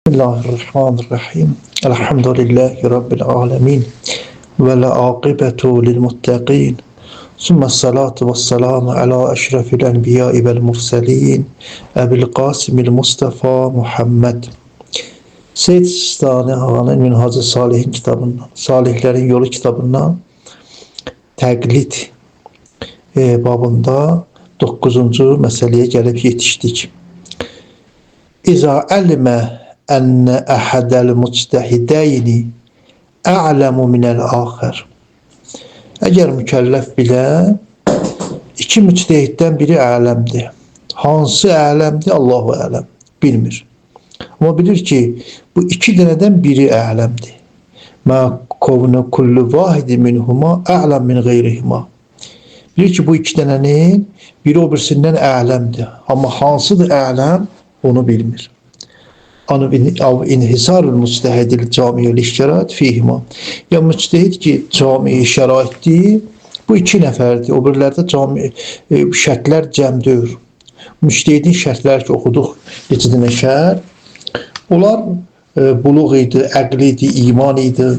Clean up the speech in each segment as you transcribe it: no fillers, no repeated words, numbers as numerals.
Bismillahirrahmanirrahim. Elhamdülillahi Rabbil alemin. Ve la akibetu lil muttaqin. Sümme salatu ve selamu ala eşrefil enbiyai vel murselin. Ebil Qasimil Mustafa Muhammed. Seyyid Sistani Ağa'nın Minhacı Salihin kitabından, Salihlerin Yolu kitabından təqlid babında 9-cu məsələyə gəlib yetişdik. İza əlmə enne ahadel muctehideyni a'lemu minel ahir. Eğer mükellef bile iki müctehidden biri a'lemdir. Hansı a'lemdir? Allahu a'lem. Bilmir. Ama bilir ki bu iki deneden biri a'lemdir. Ma kovnu kullu vahidi minhuma a'lem min gayrihima. Bilir ki bu iki denenin biri o birisinden a'lemdir. Ama hansıdır a'lem onu bilmir. İnhisarul müctehidil cami'ül iştirat fihima. Ya müctehid ki cami şəraitdir, bu iki nəfərdir. O birlərdə cami şərtlər cəmdir. Müctehidin şərtləri ki oxuduq neçə şərt. Onlar buluğ idi, əql idi, iman idi,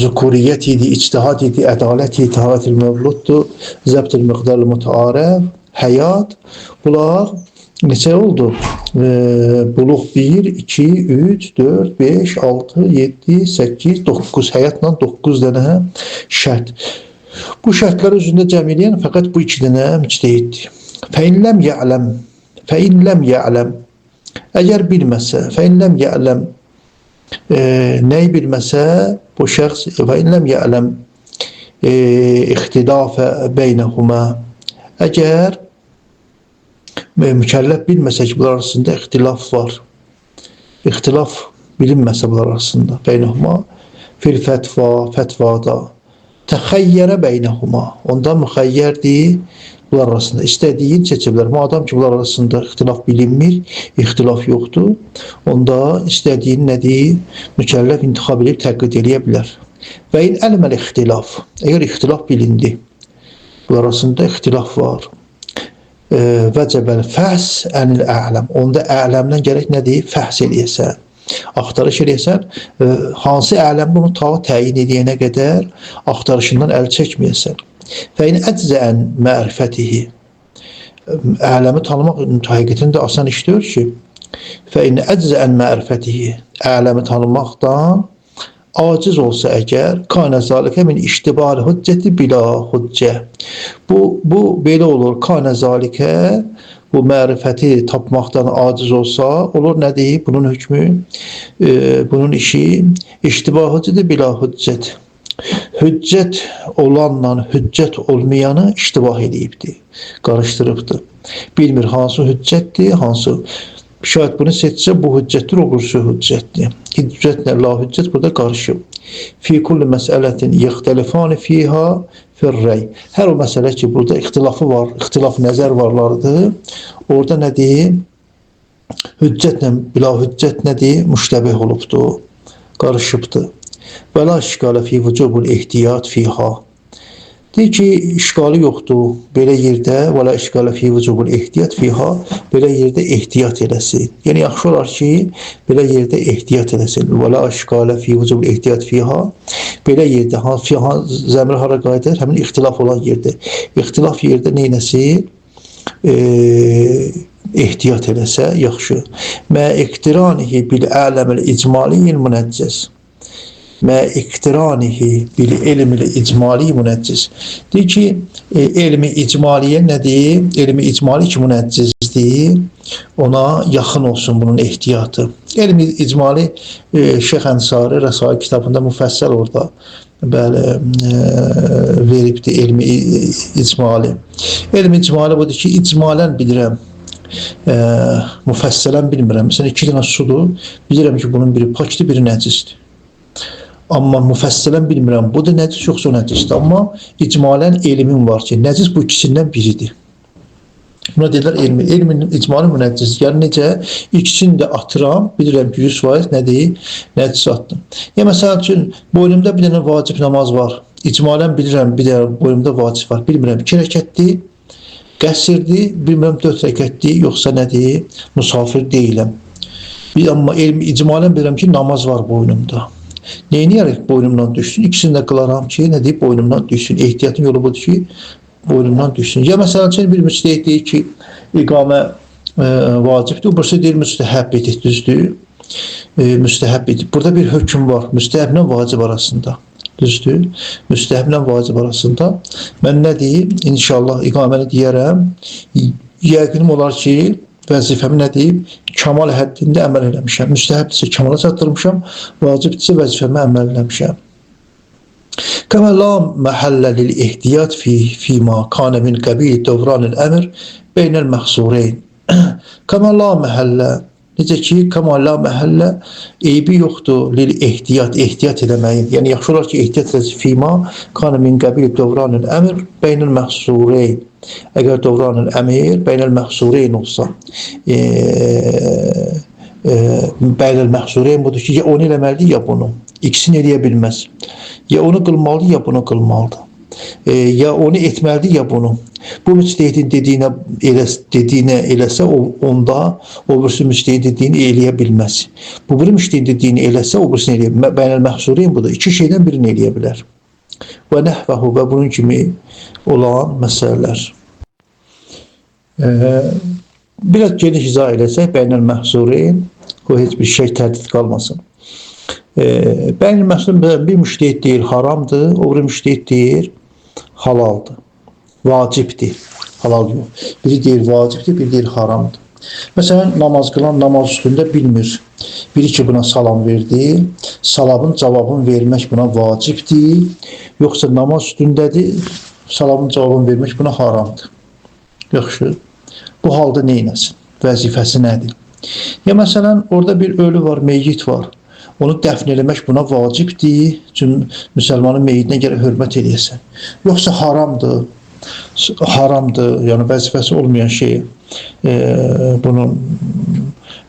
zükuriyyət idi, ictihad idi, ədalət idi, tahatil mevluddur, zəbtil miqdarlı mütearəf, həyat. Bunlar neçə oldu? Buluq 1, 2, 3, 4, 5, 6, 7, 8, 9. Həyatla 9 dənə şərt. Bu şərtlər üzründə cəm eləyən fəqət bu iki dənə müctehiddir. Fəin ləm ya'ləm. Əgər bilməsə, fəin ləm ya'ləm nəyi bilməsə, bu şəxs fəin ləm ya'ləm ixtilafə beynəhumə. Əgər mükellef bilməsə ki, bunlar arasında ixtilaf var. İxtilaf bilinməsə bunlar arasında. Beynəhuma fil fətvada. Təxəyyərə beynəhuma. Ondan müxəyyərdir bunlar arasında. İstədiyin seçiblər. Madam ki, bunlar arasında ixtilaf bilinmir, ixtilaf yoxdur. Onda istədiyin nədir? Mükellef intixab edib təqlid eləyə bilər. Və in əlməl ixtilaf. Əgər ixtilaf bilindi, bunlar arasında ixtilaf var. Vəcəbəl fəhs ənil ələm. Onda ələmdən gərək nədir? Fəhs eləyəsən. Axtarış eləyəsən. Hansı ələm bunu ta təyin edəyənə qədər axtarışından əl çəkməyəsən. Fəin əczən mərifətihi. Ələmi tanımaq həqiqətən də asan iş deyil ki. Fəin əczən mərifətihi. Ələmi tanımaqdan aciz olsa əgər, kana zalikə min iştibal hüccəti bila hüccə. Bu belə olur. Kana zalikə, bu mərifəti tapmaqdan aciz olsa, olur nədir? Bunun hükmü, bunun işi iştibal hüccəti bila hüccət. Hüccət olanla hüccət olmayanı iştibah edibdir, qarışdırıbdır. Bilmir hansı hüccətdir, hansı. Şayət bunu seçsə, bu hüccətdir, o birisi hüccətdir. Hüccətlə la hüccət burada qarışıb. Fi kulli məsələtin yəxtəlifani fiha firrəy. Hər o məsələ ki, burada ixtilafı var, ixtilaf nəzər varlardır. Orada nədir? Hüccətlə bila hüccət nədir? Müştəbih olubdur, qarışıbdır. Və la işqalə fi vücubul ehtiyat fiha. Deyir ki, işqalı yoxdur belə yerdə, və la işqalə fi vücubul ehtiyat fiha, belə yerdə ehtiyat eləsin. Yəni, yaxşı olar ki, belə yerdə ehtiyat eləsin. Və la işqalə fi vücubul ehtiyat fiha, belə yerdə, zəmir hara qayıdır? Həmin ixtilaf olan yerdə. İxtilaf yerdə neynəsin? Ehtiyat eləsə, yaxşı. Mə iqtiranihi bil ələməl icmaliyil münəccəz. Mə iqtiranihi bil elmil icmali münəccəz. Deyir ki, elmi icmaliyə nədir? Elmi icmali ki münəccəzdir, ona yaxın olsun bunun ehtiyatı. Elmi icmali Şeyx Ənsari Rəsail kitabında müfəssəl orada veribdir elmi icmali. Elmi icmali budur ki, icmalən bilirəm, müfəssələn bilmirəm. Məsələn, 2 dənə sudur, bilirəm ki, bunun biri pakdır, biri nəcisdir. Amma müfəssələn bilmirəm, bu da nəcis yoxsa nəcisdir. Amma icmalən elmin var ki, nəcis bu ikisindən biridir. Buna deyirlər elmi. Elmin icmali münəccəz. Yəni necə? İkisini də atıram, bilirəm ki, 100% nədir? Nəcis atdım. Ya məsəl üçün, boynumda bir dənə vacib namaz var. İcmalən bilirəm, bir dənə boynumda vacib var. Bilmirəm, 2 rəkətdir, qəsrdir, bilmirəm 4 rəkətdir, yoxsa nədir? Musafir deyiləm. Bir amma icmalən bilirəm ki, namaz var boynumda. Neyniyərək boynumdan düşsün? İkisini də qılaram ki, nə deyib boynumdan düşsün. Ehtiyatın yolu budur ki, boynumdan düşsün. Ya məsələn üçün bir müstəhid deyir ki, iqamə vacibdir, burası deyir müstəhəbbidir, düzdür. Müstəhəbbidir. Burada bir hökm var, müstəhəblə vacib arasında. Düzdür. Müstəhəblə vacib arasında. Mən nə deyim? İnşallah iqaməni deyərəm. Yəqinim olar ki, vəzifəmi nə deyib? Kamal həddində əməl eləmişəm. Müstəhəbdirsə kamala çatdırmışam, vacibdirsə vəzifəmə əməl eləmişəm. Kəmə la məhəllə lil-ihtiyat fīmā kânə min qəbil dövranil əmr beynəl məxsureyn. Kəmə la məhəllə, necə ki, kəmə la məhəllə eybi yoxdur lil-ihtiyat, ehtiyat eləməyin. Yəni, yaxşı olar ki, ehtiyat eləsin fīmā kânə min qəbil dövranil əmr beynəl məxsureyn. Əgər dövranil əmir beynəl məxsureyn olsa, beynəl məxsureyn budur ki, ya onu eləməlidir, ya bunu. İkisini eləyə bilməz. Ya onu qılmalıdır, ya bunu qılmalıdır. Ya onu etməlidir, ya bunu. Bu müctehidin dediyinə eləsə, onda o birisi müctehidin dediyini eləyə bilməz. Bu biri müctehidin dediyini eləsə, o birisini eləyə bilməz. Beynəl məxsureyn budur. İki şeydən birini eləyə bilər. Və nəhvəhu və bunun kimi olan məsələlər. Biraz geniş izah eləsək, beynəl məxsureyn, o heç bir şey təhdid qalmasın. Beynəl məxsureyn bir müştehid deyir haramdır, o bir müştehid deyir halaldır, vacibdir, halal yox. Biri deyir vacibdir, biri deyir haramdır. Məsələn, namaz qılan namaz üstündə bilmir. Biri ki, buna salam verdi, salamın cavabını vermək buna vacibdir, yoxsa namaz üstündədir, salamın cavabını vermək buna haramdır. Yaxşı, bu halda neynəsin? Vəzifəsi nədir? Ya məsələn, orada bir ölü var, meyyit var. Onu dəfn eləmək buna vacibdir, çünki müsəlmanın meyyidinə gərək hörmət eləyəsən. Yoxsa haramdır, yəni vəzifəsi olmayan şey, bunun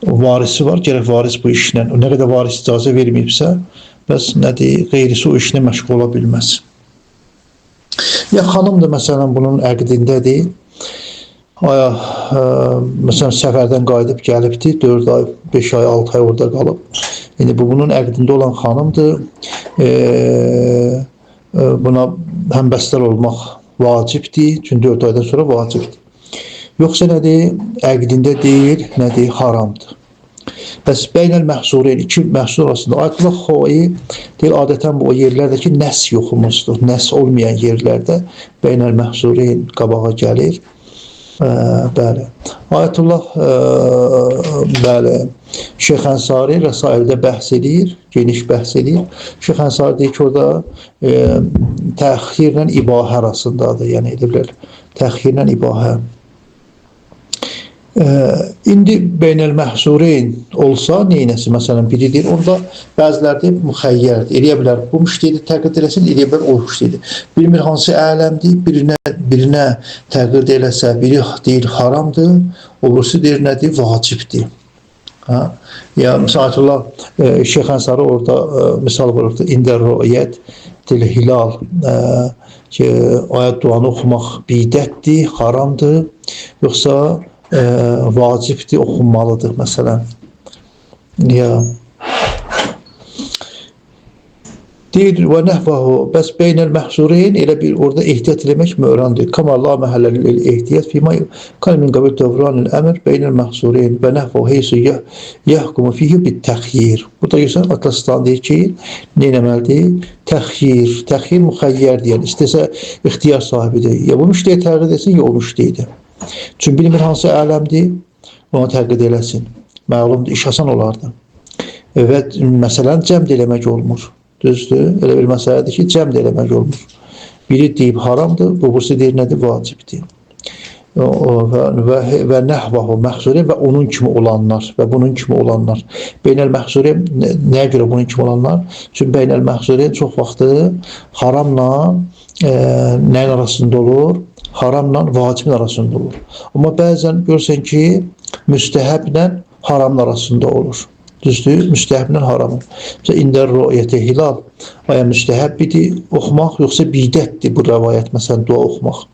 varisi var, gərək varis bu işlə, nə qədər varis icazə verməyibsə, bəs nədir, qeyrisi o işlə məşğul ola bilməz. Ya xanımdır, məsələn, bunun əqdindədir, məsələn, səfərdən qayıdıb gəlibdir, 4 ay, 5 ay, 6 ay orada qalıb. Yəni, bu, bunun əqdində olan xanımdır, buna həmbəstər olmaq vacibdir, çünki 4 aydan sonra vacibdir. Yoxsa nədir, əqdində deyil, nədir, haramdır. Bəs beynəl məxsureyn, iki məxsur arasında, Ayətullah Xoi deyil, adətən bu yerlərdəki nəs yoxumuzdur, nəs olmayan yerlərdə beynəl məxsureyn qabağa gəlir. Bəli. Ayətullah bəli, Şeyx Ənsari Rəsaildə bəhs edir, geniş bəhs edir. Şeyx Ənsari deyir ki, orada təxirlə ibahə arasındadır, yəni edirlər, təxirlə ibahə. İndi beynəl məhsureyn olsa neynəsi, məsələn, biri deyir, onda bəziləri deyir, müxəyyərdir, eləyə bilər, bu müştehidi təqid eləsin, eləyə bilər, o müştehidi. Bilmir hansı ələmdir, birinə təqid eləsə, biri deyir, haramdır, o birisi deyir, nədir, vacibdir. Ya, Ayətullah Şeyx Ənsari orada misal vururdu, İndə rü'yət dil hilal, ki, ayət duanı oxumaq bidətdir, haramdır, yoxsa vacibdir, oxunmalıdır, məsələn. Ya. Deyir, və nəhvəhu, bəs beynəl məhsureyn, elə bir orada ehtiyat eləmək mörandır. Kəmə la məhəlləlil ehtiyat fīmə qalmin qəbil dövranil əmr beynəl məhsureyn və nəhvəhu heysu yəhkumu fihi bit təxyir. Burada görsən, Atlastan deyir ki, neynəməlidir? Təxyir, təxyir müxəyyərdir, yəni istəsə ixtiyar sahibidir. Ya bu müştəhid təqid etsin, ya o müştəhidi. Çünki bilmir hansı ələmdir, ona təqid eləsin. Məlumdur, iş asan olardı. Və məsələn, cəmd eləmək olmur. Düzdür, elə bir məsələdir ki, cəmd eləmək olmur. Biri deyib haramdır, bu birisi deyir nədir, vacibdir. Və nəhvəhu məxsureyn və onun kimi olanlar və bunun kimi olanlar. Beynəl məxsureyn, nəyə görə bunun kimi olanlar? Çünki beynəl məxsureyn çox vaxtı haramla nəyin arasında olur? Haramla vacibin arasında olur. Amma bəzən görürsən ki, müstəhəblə haramın arasında olur. Düzdür, müstəhəblə haramın. Məsələn, İndə rü'yəti hilal, aya müstəhəbbidir oxumaq, yoxsa bidətdir bu rəvayət, məsələn, dua oxumaq.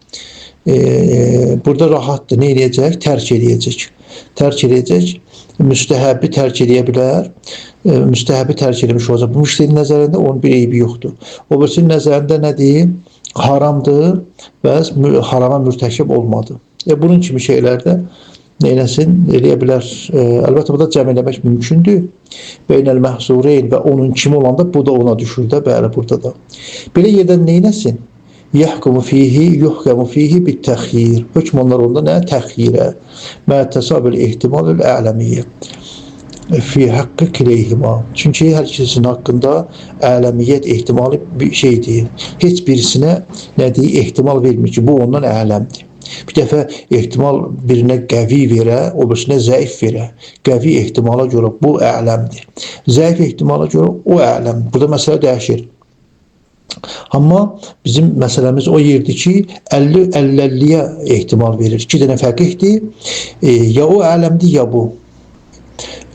Burada rahatdır, nə eləyəcək? Tərk eləyəcək. Tərk eləyəcək. müstəhəbi tərk edə bilər. Müstəhəbi tərk etmiş olacaq. Bu müştərinin nəzərində onun bir eybi yoxdur. O birisinin nəzərində nədir? Haramdır və harama mürtəkib olmadı. Bunun kimi şeylərdə neyləsin? Eləyə bilər. Əlbəttə, burada cəm eləmək mümkündür. Beynəl məhzureyn və onun kimi olanda bu da ona düşür də, bəli, burada da. Belə yerdən neyləsin? Yəhkumu fihi, yuhkamu fihi bit-təxyir. Hökm onlar onda nə? Təxyirə. Mə təsabil ehtimalül ələmiyyə. Fi haqqı kileyhima. Çünki hər ikisinin haqqında ələmiyyət ehtimalı bir şeydir. Heç birisinə nədir? Ehtimal vermir ki, bu ondan ələmdir. Bir dəfə ehtimal birinə qəvi verə, o birisinə zəif verə. Qəvi ehtimala görə bu ələmdir. Zəif ehtimala görə o ələmdir. Burada məsələ dəyişir. Amma bizim məsələmiz o yerdir ki, 50-50-yə ehtimal verir. İki dənə fəqihdir. Ya o ələmdir, ya bu.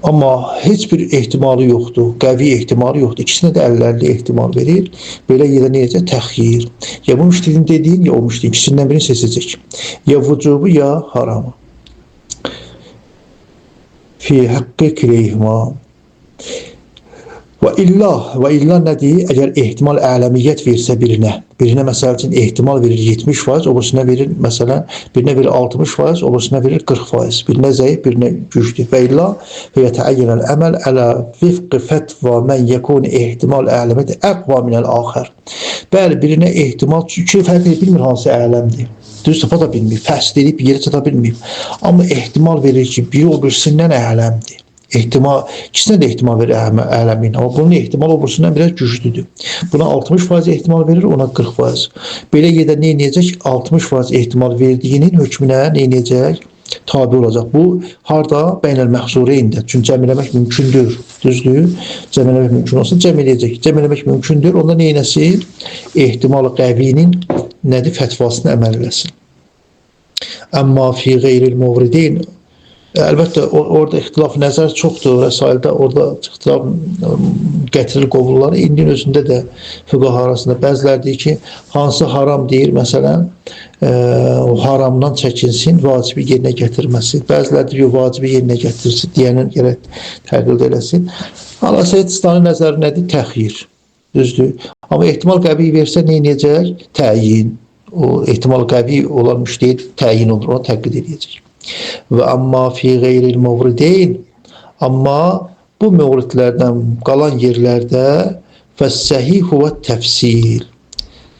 Amma heç bir ehtimalı yoxdur, qəvi ehtimalı yoxdur. İkisinə də 50-50 ehtimal verir. Belə yerdə necə? Təxyir. Ya bu müştərin dediyin, ya o müştərin. İkisindən birini seçəcək. Ya vücubu, ya haramı. Fi haqqı kileyhima. Və illa nədir? Əgər ehtimal ələmiyyət versə birinə məsəl üçün ehtimal verir 70%, o birinə verir məsələn, birinə verir 60%, o birinə verir 40%. Birinə zəif, birinə güclü. Və illa yətəəyyənəl əməl ələ vifqi fətva mən yekun ehtimal ələmiyyət əqva minəl-axər. Bəli, birinə ehtimal, çünki fərq bilmir hansı ələmdir. Düz tapa da bilmir, fəsl edib yerə çata bilmir. Amma ehtimal verir ki, biri o birisindən ələmdir. İkisinə də ehtimal verir ələmin. Amma bunun ehtimal o birisindən biraz güclüdür. Buna 60% ehtimal verir, ona 40%. Belə yerdə nə edəcək? 60% ehtimal verdiyinin hökmünə nə edəcək? Tabi olacaq. Bu, harada? Beynəl məhzureyndə. Çünki cəm eləmək mümkündür. Düzdür? Cəm eləmək mümkün olsa cəm eləyəcək. Cəm eləmək mümkündür. Onda nə eləsin? Ehtimal qəvinin nədir? Fətvasını əməl eləsin. Əmma fi qeyril muvridin. Əlbəttə, orada ixtilaf nəzər çoxdur, rəsaildə orada ixtilaf gətirir qovulları. İndinin özündə də füqaha arasında bəziləri deyir ki, hansı haram deyir, məsələn, o haramdan çəkinsin, vacibi yerinə gətirməsi. Bəziləri deyir, vacibi yerinə gətirsin, deyənin gərək təqlid eləsin. Alasayid-İslami nəzəri nədir? Təxyir, düzdür. Amma ehtimal qəvi versə, nə edəcək? Təyin. O ehtimal qəvi olan müştəhid təyin olur, ona təqlid edəcək. Və amma fi qeyril muvrideyn, amma bu muvridlərdən qalan yerlərdə fəs-səhih huvə təfsil.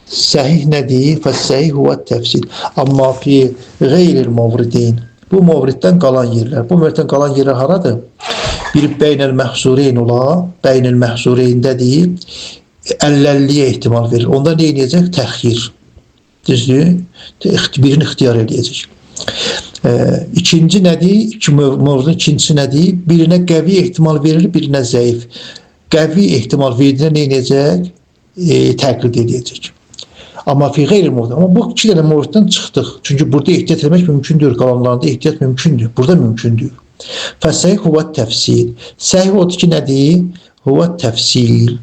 Səhih nədir? Fəs-səhih huvə təfsil. Amma fi qeyril muvrideyn, bu muvriddən qalan yerlər. Bu muvriddən qalan yerlər haradır? Biri beynəl məhzureyn ola, beynəl məhzureynədir, 50-50-yə ehtimal verir. Onda nə edəcək? Təxyir. Düzdür? Birini ixtiyar edəcək. İkinci nədir? Mövzunun ikincisi nədir? Birinə qəvi ehtimal verilir, birinə zəif. Qəvi ehtimal verdiyinə nə edəcək? Təqlid edəcək. Amma fi qeyri mövzun. Amma bu iki dənə mövzundan çıxdıq. Çünki burada ehtiyat etmək mümkündür. Qalanlarında ehtiyat mümkündür. Burada mümkündür. Fəs-səhih huvə təfsil. Səhih odur ki, nədir? Huvə təfsil.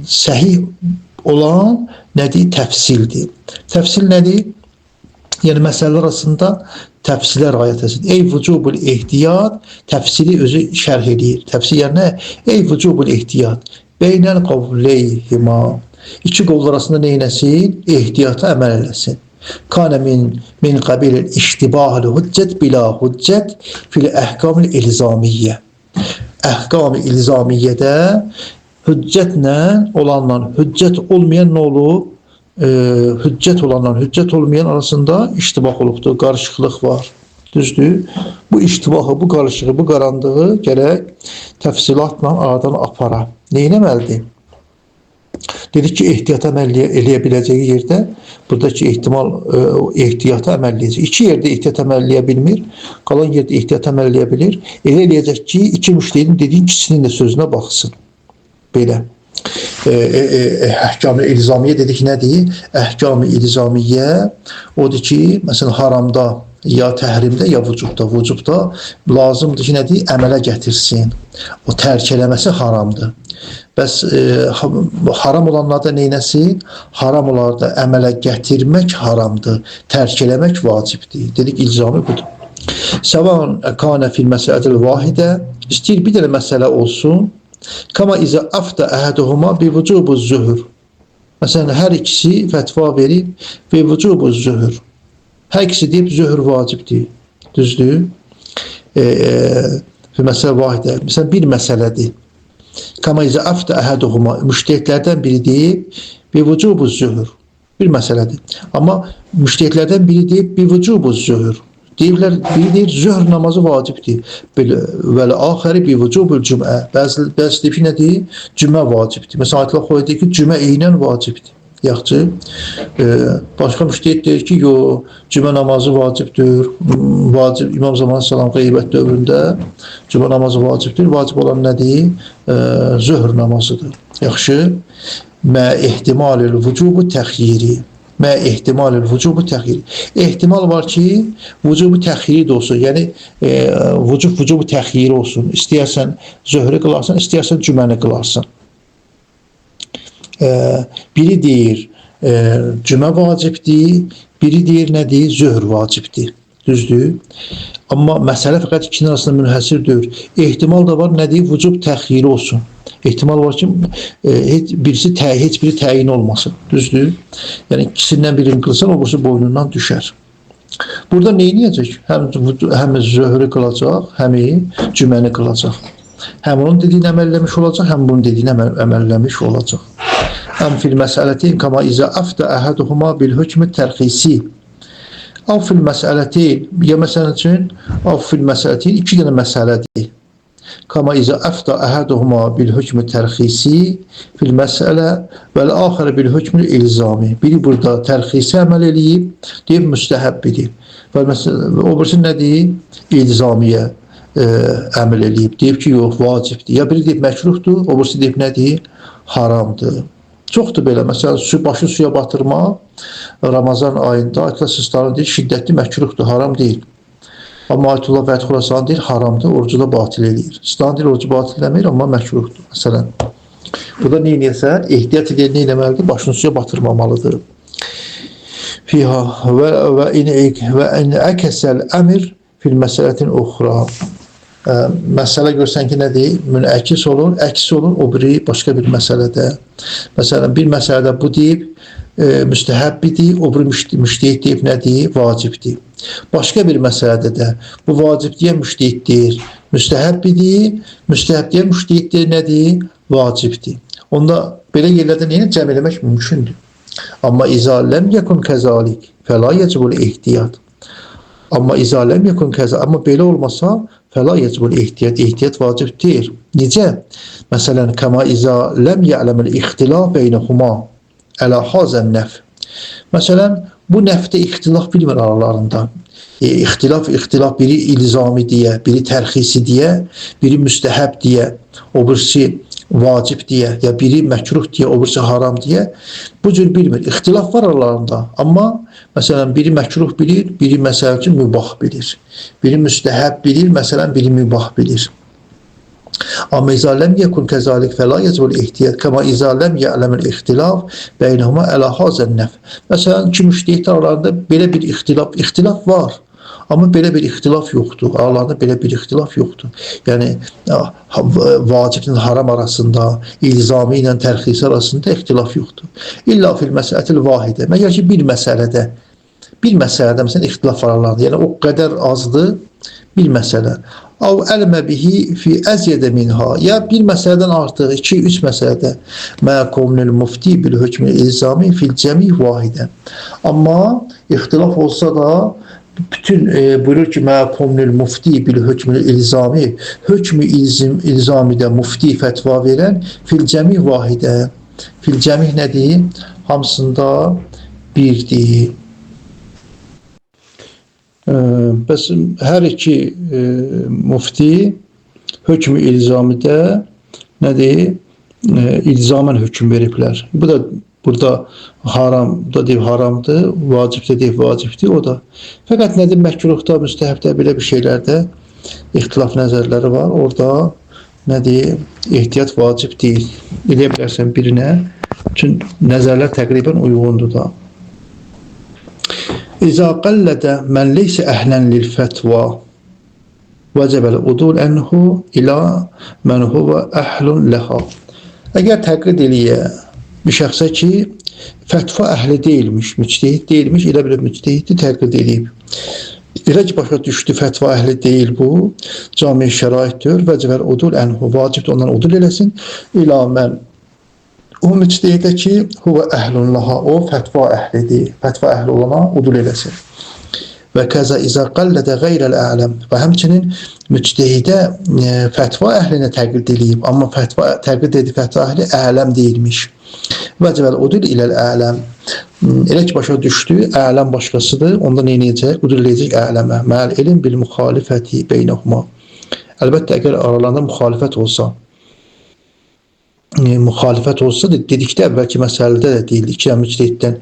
Səhih olan nədir? Təfsildir. Təfsil nədir? Yəni, məsələlər arasında təfsilə rayət etsin. Ey vücubul ehtiyat, təfsili özü şərh edir. Təfsil yəni nə? Ey vücubul ehtiyat, beynəl qavleyhima. İki qovul arasında nə eləsin? Ehtiyata əməl eləsin. Kana min qabilil iştibahil hüccət bila hüccət fil əhkamil ilzamiyyə. Əhkam-ı ilzamiyyədə hüccətlə olanla hüccət olmayan nə olub? Hüccət olanla hüccət olmayan arasında iştibah olubdur, qarışıqlıq var. Düzdür? Bu iştibahı, bu qarışığı, bu qaranlığı gərək təfsilatla aradan apara. Nə eləməlidir? Dedik ki, ehtiyata əməl eləyə biləcəyi yerdə buradakı ehtimal ehtiyata əməl eləyəcək. İki yerdə ehtiyat əməl eləyə bilmir, qalan yerdə ehtiyat əməl eləyə bilir. Elə eləyəcək ki, iki müştəhidin dediyin ikisinin də sözünə baxsın. Belə. Əhkam-ı ilzamiyyə dedik nədir? Əhkam-ı ilzamiyyə odur ki, məsələn, haramda ya təhrimdə, ya vücubda. Vücubda lazımdır ki, nədir? Əmələ gətirsin. O tərk eləməsi haramdır. Bəs haram olanlarda neynəsin? Haram olarda əmələ gətirmək haramdır. Tərk eləmək vacibdir. Dedik, ilzami budur. Səvan kana fil məsələtil vahidə, istəyir bir dənə məsələ olsun. Kama izə afta əhəduhuma bi vücubu zühür. Məsələn, hər ikisi fətva verib bi vücubu zühür. Hər ikisi deyib zühür vacibdir. Düzdür? Məsələ vahidə. Məsələn, bir məsələdir. Kama izə afta əhəduhuma, müştehidlərdən biri deyib bi vücubu zühür. Bir məsələdir. Amma müştehidlərdən biri deyib bi vücubu zühür. Deyirlər, biri deyir, zöhr namazı vacibdir. Vəl axəri bi vücubul cümə. Bəzi deyir ki, nə deyir? Cümə vacibdir. Məsələn, ayətlər qoyur ki, cümə eynən vacibdir. Yaxşı. Başqa müştehid deyir ki, yox, cümə namazı vacibdir. Vacib, İmam Zaman Salam qeybət dövründə cümə namazı vacibdir. Vacib olan nədir? Zöhr namazıdır. Yaxşı. Mə ehtimalil vücubu təxyiri. Mə ehtimalil vücubu təxiri. Ehtimal var ki, vücubu təxiri də olsun. Yəni, vücubu təxiri olsun. İstəyərsən zöhrü qılarsan, istəyərsən cüməni qılarsan. Biri deyir, cümə vacibdir, biri deyir, nə deyir, zöhr vacibdir. Düzdür? Amma məsələ fəqət ikinin arasında münhəsirdir. Ehtimal da var, nə deyir, vücub təxiri olsun. Ehtimal var ki, heç biri təyin olmasın. Düzdür? Yəni, ikisindən birini qılsan, o birisi boynundan düşər. Burada nə edəcək? Həm zöhrü qılacaq, həm cüməni qılacaq. Həm onun dediyini əməlləmiş olacaq, həm bunun dediyini əməlləmiş olacaq. Həm fil məsələtin kama izə afdə əhəduhuma bil hükmü tərxisi. Av fil məsələtin, ya məsələ üçün, av fil məsələtin iki dənə məsələdir. Kama izə əfdə əhəduhuma bil hükmü tərxisi fil məsələ vəl-axərə bil hükmü ilzami. Biri burada tərxisi əməl eləyib, deyib müstəhəbbidir. O birisi nə deyib? İlzamiyə əməl eləyib. Deyib ki, yox, vacibdir. Ya biri deyib məkruhdur, o birisi deyib nə deyib? Haramdır. Çoxdur belə. Məsələn, başı suya batırmaq Ramazan ayında Ayətullah Sistani deyir, şiddətli məkruhdur, haram deyil. Amma Ayətullah Vəd Xurasan deyir, haramdır, orucu da batil edir. Sistani deyir, orucu batil eləmir, amma məkruhdur. Məsələn, burada nə edəsən? Ehtiyat edir, nə eləməlidir? Başını suya batırmamalıdır. Fiha və in əkəsəl əmir fil məsələtin uxra. Məsələ görsən ki, nədir? Münəkis olur, əks olur, o biri başqa bir məsələdə. Məsələn, bir məsələdə bu deyib, müstəhəbbidir, o biri müştehid deyib nədir? Vacibdir. Başqa bir məsələdə də bu vacib deyən müştehid deyir, müstəhəbbidir, müstəhəb deyən müştehid deyir nədir? Vacibdir. Onda belə yerlərdə neyini cəm eləmək mümkündür. Amma izə ləm yəkun kəzalik, fəla yəcibul ehtiyat. Amma izə ləm yəkun kəzalik, amma belə olmasa, fəla yəcibul ehtiyat, ehtiyat vacib deyir. Necə? Məsələn, kəma izə ləm yələməl ixtilaf beynəhuma ələ hazən nəf. Məsələn, bu nəfdə ixtilaf bilmir aralarında. İxtilaf, biri ilzami deyə, biri tərxisi deyə, biri müstəhəb deyə, o birisi vacib deyə, ya biri məkruh deyə, o birisi haram deyə. Bu cür bilmir. İxtilaf var aralarında. Amma, məsələn, biri məkruh bilir, biri məsələ üçün mübah bilir. Biri müstəhəb bilir, məsələn, biri mübah bilir. Amma izə ləm yəkun kəzalik fəla yəcibul ehtiyat kəma izə ləm yələməl ixtilaf beynəhuma ələ hazən nəf. Məsələn, iki müştehid aralarında belə bir ixtilaf var. Amma belə bir ixtilaf yoxdur. Aralarında belə bir ixtilaf yoxdur. Yəni, vaciblə haram arasında, ilzami ilə tərxisi arasında ixtilaf yoxdur. İlla fil məsələtil vahidə. Məgər ki, bir məsələdə məsələn, ixtilaf aralarında. Yəni, o qədər azdır, bir məsələ. Av əlmə bihi fi əzyedə minha. Ya bir məsələdən artıq, 2-3 məsələdə məqomnül mufti bil hökmü ilzami fil cəmi vahidə. Amma ixtilaf olsa da, bütün buyurur ki, məqomnül mufti bil hökmü ilzami, hökmü ilzamidə mufti fətva verən fil cəmi vahidə. Fil cəmi nədir? Hamısında birdir. Bəs hər iki mufti hökmü ilzamidə nədir? İlzamən hökm veriblər. Bu da burada haram da deyib haramdır, vacib də deyib vacibdir, o da. Fəqət nədir? Məkruhda, müstəhəbdə, belə bir şeylərdə ixtilaf nəzərləri var. Orada nədir? Ehtiyat vacib deyil. Eləyə bilərsən birinə. Çünki nəzərlər təqribən uyğundur da. İza qallada men leysa ahlan lil fetva vəcəbəl udul ənhu ilə mən huva əhlun ləha. Əgər təqlid eləyə bir şəxsə ki, fətva əhli deyilmiş, müctehid deyilmiş, elə bir müctehidi təqlid eləyib. Elə ki, başa düşdü, fətva əhli deyil bu, cami şəraitdir, vəcəbəl udul ənhu, vacibdir ondan udul eləsin, ilə mən o müctehidə ki, huva əhlun ləha, o fətva əhlidir, fətva əhli olana udul eləsin. Və kəza izə qallədə qeyrəl ələm və həmçinin müctehidə fətva əhlinə təqlid edib, amma təqlid edib fətva əhli ələm deyilmiş. Vəcəbəl udul iləl ələm. Elə ki, başa düşdü, ələm başqasıdır, onda nə edəcək? Udul edəcək ələmə. Məl elm bil müxalifəti beynəhuma. Əlbəttə, əgər aralarında müxalifət olsa, dedikdə əvvəlki məsələdə də deyildi. İki müctehiddən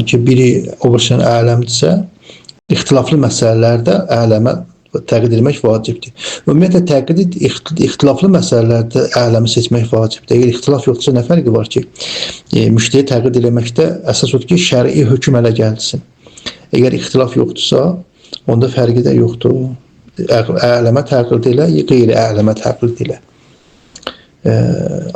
ki, biri o birisindən ələmdirsə, ixtilaflı məsələlərdə ələmə təqlid etmək vacibdir. Ümumiyyətlə, təqlid ixtilaflı məsələlərdə ələmi seçmək vacibdir. Əgər ixtilaf yoxdursa, nə fərqi var ki, müştəhi təqlid eləməkdə əsas odur ki, şəri hökm ələ gəlsin. Əgər ixtilaf yoxdursa, onda fərqi də yoxdur. Ələmə təqlid elə, qeyri-ələmə təqlid elə.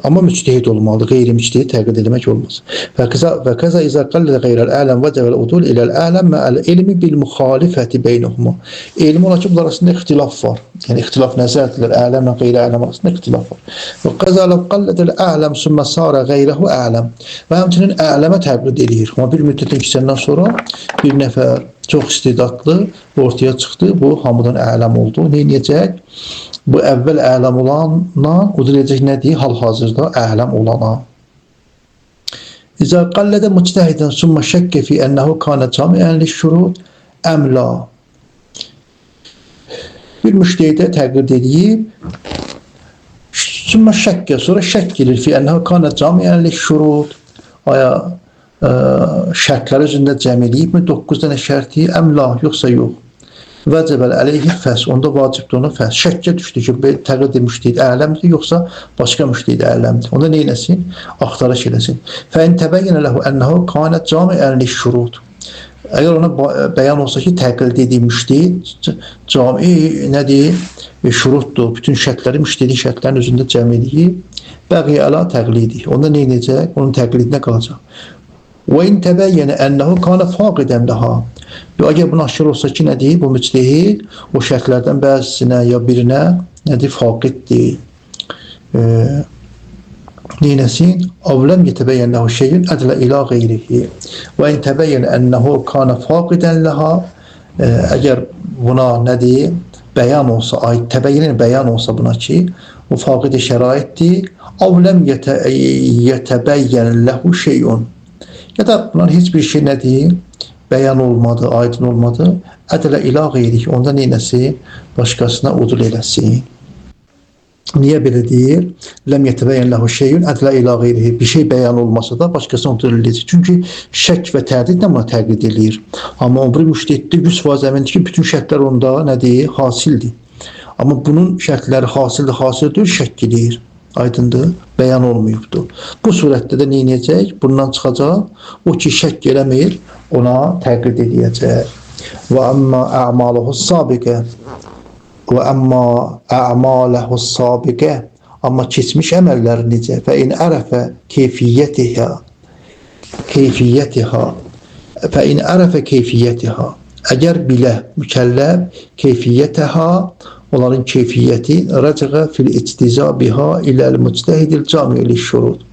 Amma müctehid olmalıdır, qeyri-müctehid təqlid etmək olmaz. Və kəza izə qallədə qeyrəl ələm və cəvəl udul iləl ələm mə'əl ilmi bil müxalifəti beynəhuma. Elm ola ki, bunlar arasında ixtilaf var. Yəni, ixtilaf nəzərdirlər, ələmlə qeyri-ələm arasında ixtilaf var. Və kəza qallədəl ələm sümmə sarə qeyrəhu ələm. Və həmçinin ələmə təqlid edir. Amma bir müddətlə keçəndən sonra bir nəfər çox istedadlı ortaya çıxdı, bu hamıdan ələm oldu. Nə edəcək? Bu əvvəl ələm olanla udul edəcək nədir? Hal-hazırda ələm olana. İzə qallədə müctəhidən sümmə şəkkə fi ənəhu kanə camiən liş-şurut əmla. Bir müştehidə təqlid edib, sümmə şəkkə, sonra şəkk gelir fi ənəhu kanə camiən liş-şurut. Aya şərtləri üzründə cəm eləyibmi? 9 dənə şərti əmla, yoxsa yox. Vəcəbəl əleyhi fəs, onda vacibdir ona fəs. Şəkkə düşdü ki, təqlid müştehid ələmdir, yoxsa başqa müştehid ələmdir. Onda nə eləsin? Axtarış eləsin. Fəin təbəyyənə ləhu ənəhu kanə camiən liş-şurut. Əgər ona bəyan olsa ki, təqlid ediyi müştehid cami nədir? Şurutdur. Bütün şərtləri müştehidin şərtlərinin özündə cəm eləyib. Bəqi əla təqlidi. Onda nə edəcək? Onun təqlidinə qalacaq. Və in təbəyyənə ənəhu kanə faqidən ləha. Əgər bunu aşkar olsa ki, nədir? Bu müctehid o şərtlərdən bəzisinə ya birinə nədir? Faqiddir. Neynəsin? Avləm yetəbəyyən ləhu şeyün ədlə ilə qeyrihi. Və in təbəyyən ənəhu kanə faqidən ləha. Əgər buna nədir? Bəyan olsa, təbəyyən bəyan olsa buna ki, o faqid-i şəraitdir. Avləm yetəbəyyən ləhu şeyün. Ya da bunlar heç bir şey nədir? Bəyan olmadı, aydın olmadı. Ədlə ilə qeyrihi. Onda neynəsin? Başqasına udul eləsin. Niyə belə deyir? Ləm yetəbəyyən ləhu şeyün ədlə ilə qeyrihi. Bir şey bəyan olmasa da başqasına udul eləyəcək. Çünki şək və tərdidlə buna təqlid eləyir. Amma o bir müştehiddə 100% əmindir ki, bütün şərtlər onda nədir? Hasildir. Amma bunun şərtləri hasildir, şəkk edir. Aydındır, bəyan olmayıbdır. Bu surətdə də neynəyəcək? Bundan çıxacaq. O ki, şəkk eləmir, ona təqlid edəcək. Və əmmə ə'maləhu sabiqə və əmmə ə'maləhu sabiqə, amma keçmiş əməlləri necə? Fə in ərəfə keyfiyyətihə fə in ərəfə keyfiyyətihə, əgər bilə mükəlləb keyfiyyətəhə, onların keyfiyyəti rəcəqə fil ictiza biha iləl müctəhidil cami liş-şurut.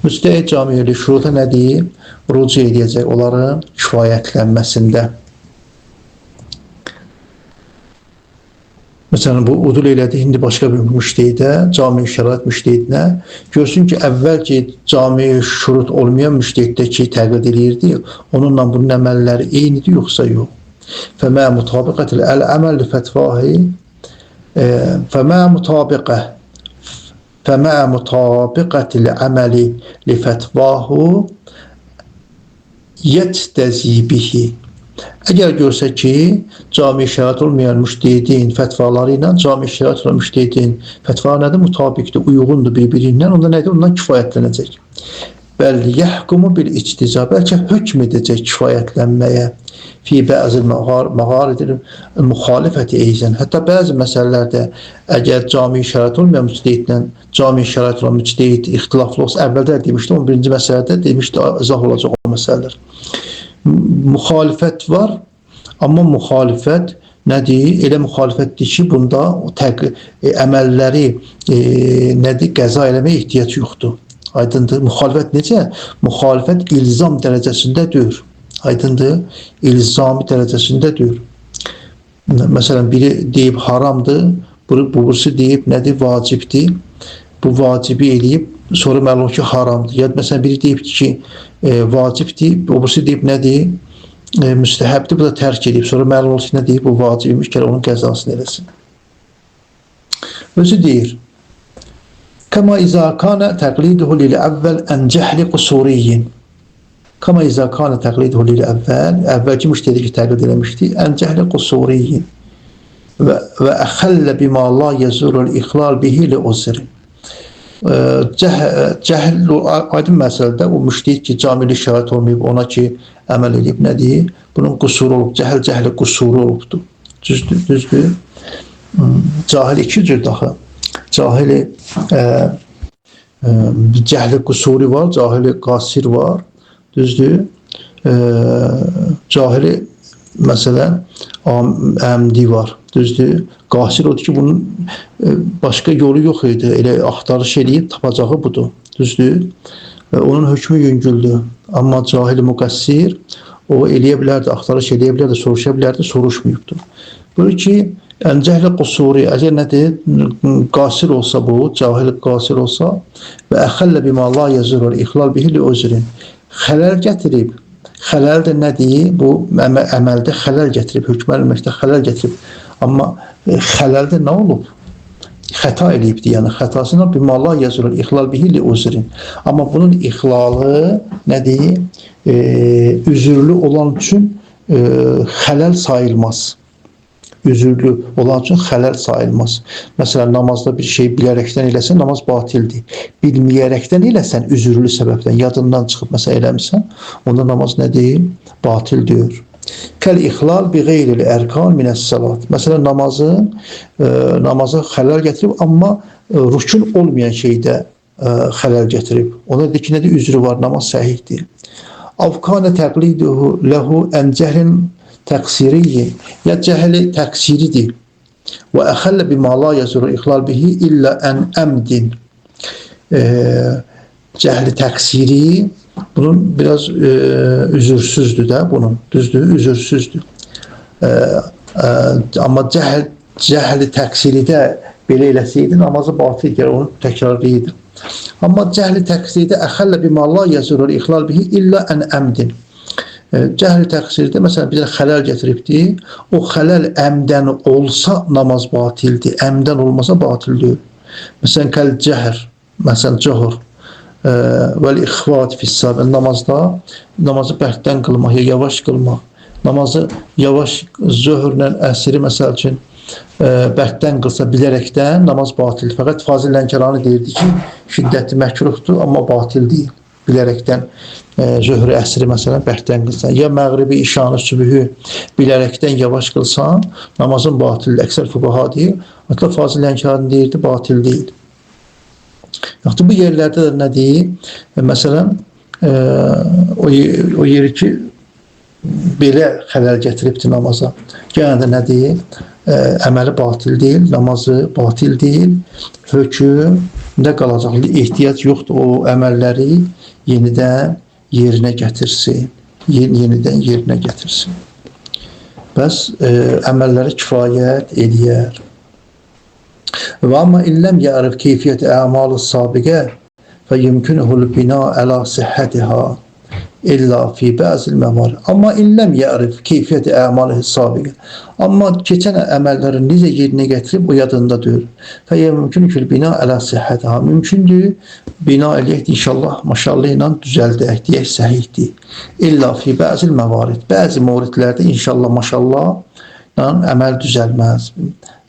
Müctəhid cami liş-şuruta nədir? Rucu edəcək onların kifayətlənməsində. Məsələn, bu udul elədi, indi başqa bir müştehidə, cami şərait müştehidinə, görsün ki, əvvəlki cami şurut olmayan müştehiddə ki, təqlid eləyirdi, onunla bunun əməlləri eynidir, yoxsa yox. Fəmə mutabiqətil əl-əməl li fətvahi فمع مطابقة العمل لفتواه يجتزي به. Əgər görsə ki, cami şərait olmayan müştehidin fətvaları ilə cami şərait olan müştehidin fətvaları nədir? Mutabiqdir, uyğundur bir-birindən, onda nədir? Ondan kifayətlənəcək. Bəl yəhkumu bil ictiza, bəlkə hökm edəcək kifayətlənməyə. fi bəzi məğaridir müxalifəti eyzən. Hətta bəzi məsələlərdə əgər cami şərait olmayan müctəhidlə cami şərait olan müctəhid ixtilaflı olsa, əvvəldə demişdi, 11-ci məsələdə demişdi, izah olacaq o məsələlər. Müxalifət var, amma müxalifət nədir? Elə müxalifətdir ki, bunda əməlləri nədir? Qəza eləməyə ehtiyac yoxdur. Aydındır. Müxalifət necə? Müxalifət ilzam dərəcəsindədir. Aydındır. İlzami dərəcəsindədir. Məsələn, biri deyib haramdır, birisi deyib nədir? Vacibdir. Bu vacibi eləyib, sonra məlum ki, haramdır. Ya məsələn, biri deyib ki, vacibdir, birisi deyib nədir? Müstəhəbdir, bu da tərk edib. Sonra məlum olsun nə deyib, bu vacibmiş, gələ onun qəzasını eləsin. Özü deyir, Kəma izə kanə təqliduhu lil-əvvəl ən cəhli qusuriyyin. Kəma izə kanə təqliduhu lil-əvvəl, əvvəlki müştəri ki, təqlid eləmişdi, ən cəhli qusuriyyin və əxəllə bimə la yəzurul ixlal bihi li-uzrin. Cəhl aydın məsələdə o müştəhid ki, camilik şərait olmayıb, ona ki, əməl edib nədir? Bunun qusuru olub, cəhli qusuru olubdur. Düzdür. Cahil iki cür daxı. Cahili cəhli qusuri var, cahili qasir var. Düzdür. Cahili məsələn əmdi var. Düzdür. Qasir odur ki, bunun başqa yolu yox idi. Elə axtarış eləyib tapacağı budur. Düzdür. Onun hökmü yüngüldür. Amma cahili müqəssir o eləyə bilərdi, axtarış eləyə bilərdi, soruşa bilərdi, soruşmayıbdır. Böyle ki, cəhli qusuri, əgər nədir? Qasir olsa bu, cahil qasir olsa və əxəllə bimə la yəzurul ixlal bihi li özrin. Xələl gətirib. Xələl də nədir? Bu əməldə xələl gətirib, hökm eləməkdə xələl gətirib. Amma xələldə nə olub? Xəta eləyibdir, yəni xətasına bimə la yəzurul ixlal bihi li özrin. Amma bunun ixlalı nədir? Üzürlü olan üçün xələl sayılmaz. Üzürlü olan üçün xələl sayılmaz. Məsələn, namazda bir şey bilərəkdən eləsən, namaz batildir. Bilməyərəkdən eləsən, üzürlü səbəbdən, yadından çıxıb məsələ eləmirsən, onda namaz nədir? Batil deyir. Kəl-ixlal bi qeyril ərkan minəs-salat. Məsələn, namaza xələl gətirib, amma rükün olmayan şeydə xələl gətirib. Ona deyir ki, nədir? Üzrü var, namaz səhihdir. Avkanə təqliduhu ləhu ən cəhlin təqsiriyyin, ya cəhli təqsiridir. Və əxəllə bimə la yəzuru ixlal bihi illə ən əmdin. Cəhli təqsiri, bunun biraz üzürsüzdür də, bunun, düzdür, üzürsüzdür. Amma cəhli təqsiridə belə eləsəydi, namazı batil gəlir, onu təkrarlayırdı. Amma cəhli təqsirdə əxəllə bimə la yəzurul ixlal bihi illə ən əmdin. Cəhli təqsirdə, məsələn, bir xələl gətiribdir, o xələl əmdən olsa namaz batildir, əmdən olmasa batildir. Məsələn, kəl cəhr, məsələn, cəhur vəl-ixvat fissabə, namazı bərkdən qılmaq, ya yavaş qılmaq, namazı yavaş zöhrlə əsri, məsəl üçün, bərkdən qılsa bilərəkdən namaz batildir. Fəqət Fazil Lənkərani deyirdi ki, şiddəti məkruhdur, amma batil deyil. Bilərəkdən zöhrü əsri məsələn bərkdən qılsan, ya məğribi, işanı, sübhü bilərəkdən yavaş qılsan, namazın batildir. Əksər fuqaha deyir, hətta Fazil Lənkərani deyirdi, batil deyil. Yaxud bu yerlərdə də nə deyir? Məsələn, o yeri ki, belə xələl gətiribdir namaza. Yenə də nə deyir? Əməli batil deyil, namazı batil deyil, hökmdə qalacaq, ehtiyac yoxdur o əməlləri yenidən yerinə gətirsin. Yenidən yerinə gətirsin. Bəs əməlləri kifayət eləyər. Və amma illəm yərif keyfiyyət əmalı sabiqə və yümkünhul bina əla səhhətihə illa fi bəzil məvar. Amma illəm yərif keyfiyyət əmalı sabiqə. Amma keçən əməllərin necə yerinə gətirib o yadında deyil. Və mümkünkül bina ələ səhhətə. Mümkündür, bina eləyək inşallah, maşallah ilə düzəldək, deyək səhihdir. İlla fi bəzil məvarid. Bəzi mövridlərdə inşallah, maşallah əməl düzəlməz.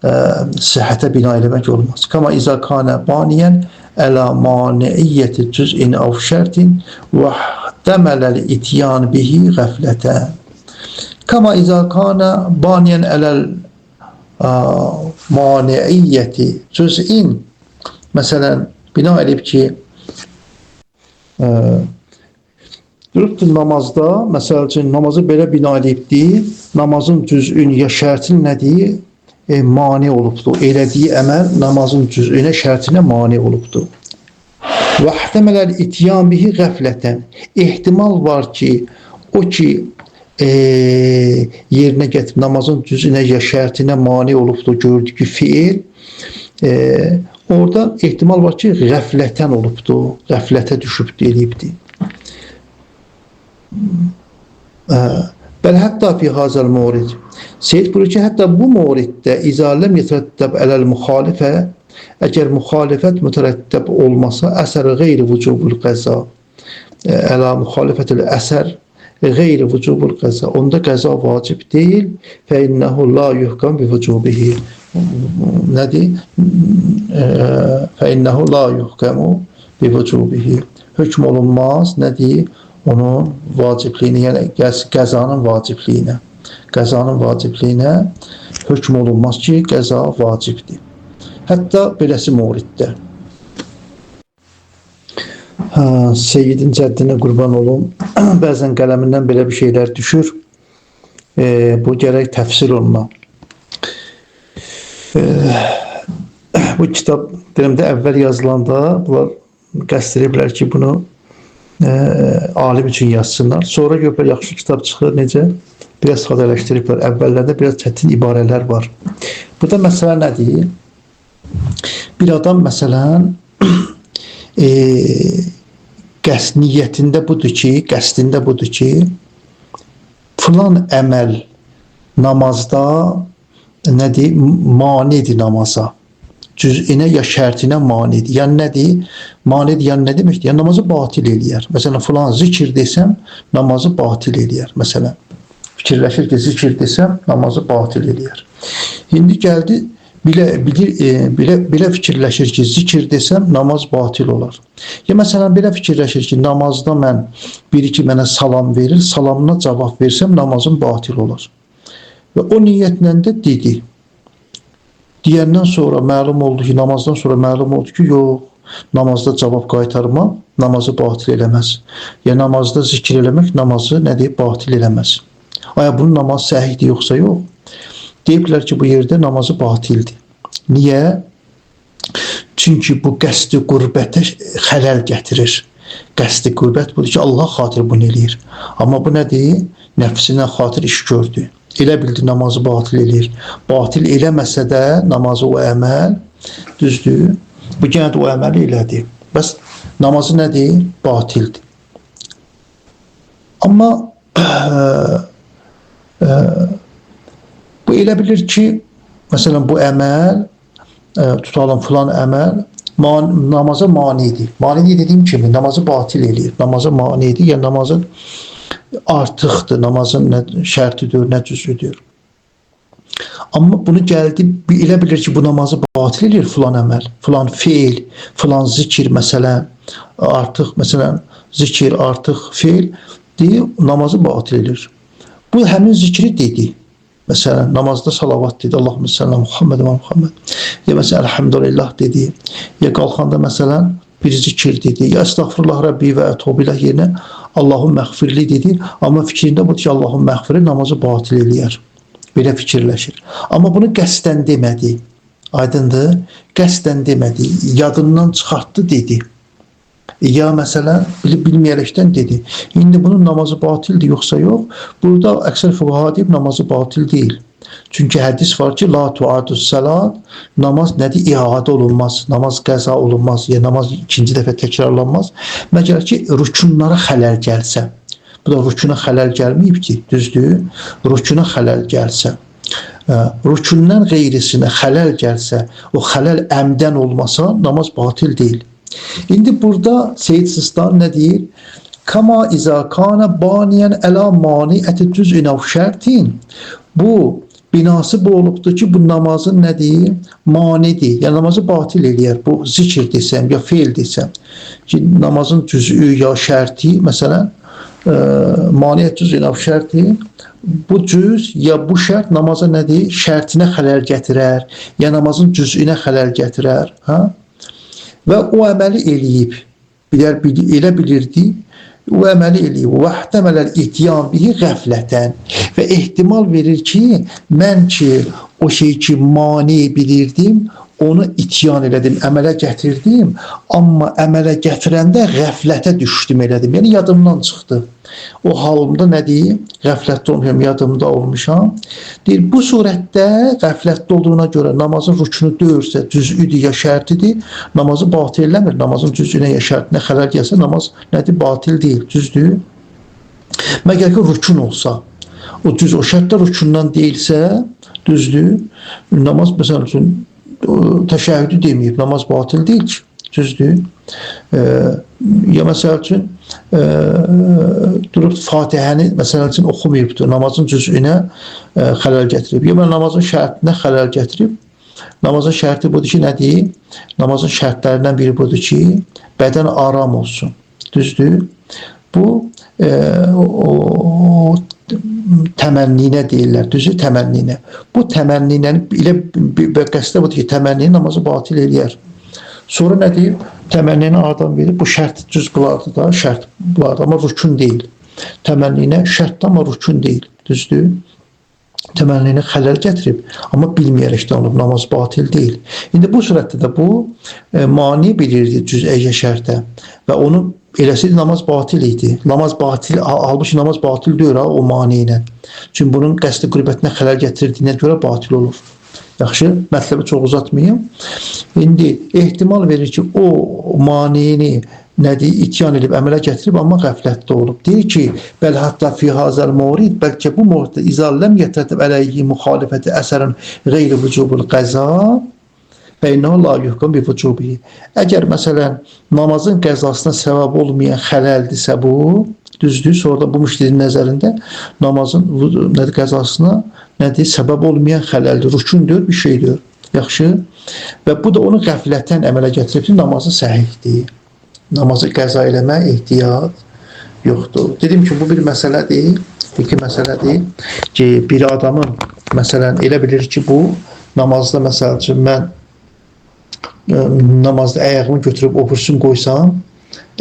Səhhətə bina eləmək olmaz. Kama izə kanə baniyən ələ maniiyyəti cüz'in əv şərtin və dəmələl ityan bihi qəflətən. Kama izâ kâne bâniyen elel mani'iyyeti cüz'in. Məsələn, bina edib ki, durubdur namazda, məsəl üçün namazı belə bina edibdir, namazın cüz'ün ya şərtin nədir? Mani olubdur. Elədiyi əməl namazın cüz'ünə, şərtinə mani olubdur. Və əhtemələl ityan bihi qəflətən. Ehtimal var ki, o ki, yerinə gətirib namazın cüzünə ya şərtinə mani olubdur, gördü ki fiil, orada ehtimal var ki qəflətən olubdur, qəflətə düşübdür, eləyibdir. Bəl hətta fi hazəl murid. Seyyid buyurur ki, hətta bu muriddə izaləm yetərəttəb ələl müxalifə, əgər müxalifət mütərəttəb olmasa, əsər qeyri vücubul qəza, ələ müxalifətül əsər qeyri vücubul qəza, onda qəza vacib deyil, fə innəhu la yuhkam bi vücubihi. Nədir? Fə innəhu la yuhkamu bi vücubihi. Hökm olunmaz, nədir? Onun vacibliyinə, yəni qəzanın vacibliyinə. Qəzanın vacibliyinə hökm olunmaz ki, qəza vacibdir. Hətta beləsi muriddə. Seyyidin cəddinə qurban olum. Bəzən qələmindən belə bir şeylər düşür. Bu gərək təfsir oluna. Bu kitab dilimdə əvvəl yazılanda bunlar qəsd ediblər ki, bunu alim üçün yazsınlar. Sonra görürlər yaxşı kitab çıxır, necə? Biraz sadələşdiriblər. Əvvəllərdə biraz çətin ibarələr var. Burada məsələ nədir? Bir adam məsələn niyyətində budur ki, filan əməl namazda nədir? Manidir namaza. Cüz'inə ya şərtinə manidir. Yəni nədir? Manidir, yəni nə deməkdir? Yəni namazı batil eləyər. Məsələn, filan zikir desəm, namazı batil eləyər. Məsələn, fikirləşir ki, zikir desəm, namazı batil eləyər. İndi gəldi, belə fikirləşir ki, zikir desəm, namaz batil olar. Ya məsələn, belə fikirləşir ki, namazda mən biri-iki mənə salam verir, salamına cavab versəm, namazım batil olar. Və o niyyətlə də dedi. Deyəndən sonra məlum oldu ki, namazdan sonra məlum oldu ki, yox, namazda cavab qaytarmaq namazı batil eləməz. Ya namazda zikir eləmək namazı nədir? Batil eləməz. Aya bunun namazı səhihdir yoxsa yox? Deyiblər ki, bu yerdə namazı batildir. Niyə? Çünki bu qəsd-i qürbətə xələl gətirir. Qəsd-i qürbət budur ki, Allah xatir bunu eləyir. Amma bu nədir? Nəfsinə xatir iş gördü. Elə bildi namazı batil eləyir. Batil eləməsə də namazı o əməl düzdür. Bu yenə də o əməli elədi. Bəs namazı nədir? Batildir. Amma bu elə bilir ki, məsələn, bu əməl, tutalım filan əməl, namaza manidir. Manidir dediyim kimi, namazı batil eləyir. Namazı manidir, yəni namazın artıqdır, namazın nə şərtidir, nə cüzüdür. Amma bunu gəldi, elə bilir ki, bu namazı batil eləyir filan əməl, filan feil, filan zikir, məsələn, artıq, məsələn, zikir, artıq feil, deyib, namazı batil eləyir. Bu həmin zikri dedi. Məsələn, namazda salavat dedi, Allahümme sallam Muhammed və Muhammed. Ya məsələn, elhamdülillah dedi. Ya qalxanda məsələn, bir zikir dedi. Ya estağfurullah Rabbi və ətubilə yerinə Allahum məğfirli dedi. Amma fikrində budur ki, Allahum məğfirli namazı batil eləyər. Belə fikirləşir. Amma bunu qəsdən demədi. Aydındır? Qəsdən demədi. Yadından çıxartdı dedi. Ya məsələn, bilməyərəkdən dedi. İndi bunun namazı batildir yoxsa yox? Burada əksər fuqaha deyib namazı batil deyil. Çünki hədis var ki, la tuadus salat, namaz nədir? İadə olunmaz, namaz qəza olunmaz, ya namaz ikinci dəfə təkrarlanmaz. Məgər ki, rükunlara xələl gəlsə. Bu da rükuna xələl gəlməyib ki, düzdür? Rükuna xələl gəlsə. Rükundan qeyrisinə xələl gəlsə, o xələl əmdən olmasa, namaz batil deyil. İndi burada Seyyid Sistani nə deyir? Kama izâ kâne baniyen elâ mani'əti cüz'ün ev şərtin. Bu binası bu olubdur ki, bu namazın nədir? Manidir. Yəni namazı batil eləyər. Bu zikir desəm, ya feil desəm. Ki, namazın cüz'ü ya şərti, məsələn, maniyyət cüz'ünə şərti, bu cüz ya bu şərt namaza nədir? Şərtinə xələl gətirər, ya namazın cüz'ünə xələl gətirər. Ha? Və o əməli eləyib, elə bilirdi, o əməli eləyib. Və əhtemələl ityan bihi qəflətən və ehtimal verir ki, mən ki, o şey ki, mani bilirdim, onu ityan elədim, əmələ gətirdim, amma əmələ gətirəndə qəflətə düşdüm elədim. Yəni yadımdan çıxdı. O halımda nə deyim? Qəflətdə olmuşam, yadımda olmuşam. Deyir, bu surətdə qəflətdə olduğuna görə namazın rükünü döyürsə, cüz'üdür ya şərtidir, namazı batil eləmir. Namazın cüz'ünə ya şərtinə xələl gəlsə, namaz nədir? Batil deyil, düzdür. Məgər ki, rükün olsa, o cüz o şərtdə rükündən deyilsə, düzdür. Namaz məsəl üçün təşəhhüdü deməyib, namaz batil deyil ki, düzdür. Ya məsəl üçün durub Fatihəni məsəl üçün oxumayıbdır, namazın cüz'ünə xələl gətirib. Ya namazın şərtinə xələl gətirib. Namazın şərti budur ki, nə deyim? Namazın şərtlərindən biri budur ki, bədən aram olsun, düzdür. Bu o təmənninə deyirlər, düzü təmənninə. Bu təmənninə ilə qəsdə budur ki, təmənni namazı batil eləyər. Sonra nə deyib? Təmənninə adam verir, bu şərt cüz bulardır da, şərt bulardır, amma rükün deyil. Təmənninə şərtdir, amma rükün deyil, düzdür. Təmənninə xələl gətirib, amma bilməyərəkdən olub, namaz batil deyil. İndi bu surətdə də bu mani bilirdi cüz'əyyə şərtə və onu eləsəydi namaz batil idi. Namaz batil, halbuki namaz batil deyir ha, o mani ilə. Çünki bunun qəsdi qürbətinə xələl gətirdiyinə görə batil olur. Yaxşı, mətləbi çox uzatmayayım. İndi ehtimal verir ki, o manini nədir? İtyan edib, əmələ gətirib, amma qəflətdə olub. Deyir ki, bəl hətta fi hazəl murid, bəlkə bu muriddə izalləm yətətib ələyyi müxalifəti əsərən qeyri vücubul qəza və innahu la yuhkam bi vücubihi. Əgər məsələn namazın qəzasına səbəb olmayan xələldirsə bu, düzdür, sonra bu müştərin nəzərində namazın nədir, qəzasına nədir, səbəb olmayan xələldir, rükündür, bir şeydir. Yaxşı. Və bu da onu qəflətən əmələ gətirib ki, namazı səhihdir. Namazı qəza eləmək ehtiyat yoxdur. Dedim ki, bu bir məsələdir, iki məsələdir ki, bir adamın məsələn elə bilir ki, bu namazda məsəl üçün mən namazda ayağımı götürüb obursun qoysam,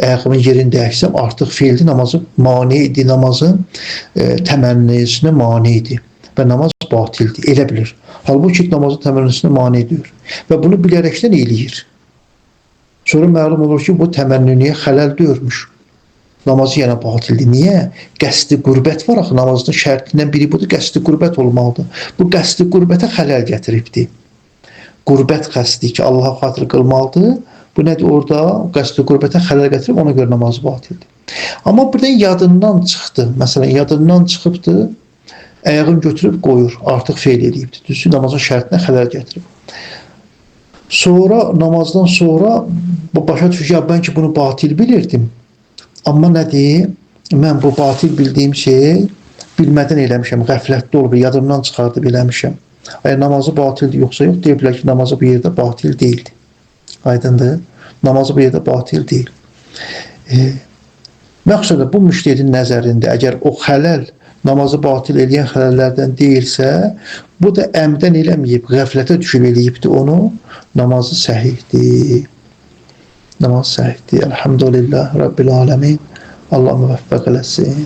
ayağımın yerində əksəm, artıq fiildir, namazı mani idi, namazın təmənnisinə mani idi və namaz batildir, elə bilir. Halbuki namazı təmənnisinə mani edir və bunu bilərəkdən eləyir. Sonra məlum olur ki, bu təmənniniyə xələl dörmüş. Namazı yenə batildir. Niyə? Qəsdi qürbət var axı, namazın şərtindən biri budur, qəsdi qürbət olmalıdır. Bu qəsdi qürbətə xələl gətiribdir. Qürbət qəsdi ki, Allaha xatır qılmalıdır. Bu nədir? Orada qəsdi qürbətə xələl gətirib, ona görə namazı batildir. Amma birdən yadından çıxdı. Məsələn, yadından çıxıbdır, ayağını götürüb qoyur, artıq feil edibdir. Düzdür, namazın şərtinə xələl gətirib. Sonra, namazdan sonra başa düşür ki, mən ki bunu batil bilirdim. Amma nədir? Mən bu batil bildiyim şeyi bilmədən eləmişəm, qəflətdə olub, yadımdan çıxardıb eləmişəm. Əgər namazı batildir yoxsa yox, deyiblər ki, namazı bu yerdə batil deyildi. Aydındır? Namazı bu yerdə batil deyil. Məqsədə bu müştəhidin nəzərində, əgər o xələl namazı batil eləyən xələllərdən deyilsə, bu da əmdən eləməyib, qəflətə düşüb eləyibdir onu, namazı səhihdir. Namaz səhihdir. Elhamdülillah Rabbil aləmin. Allah müvəffəq eləsin.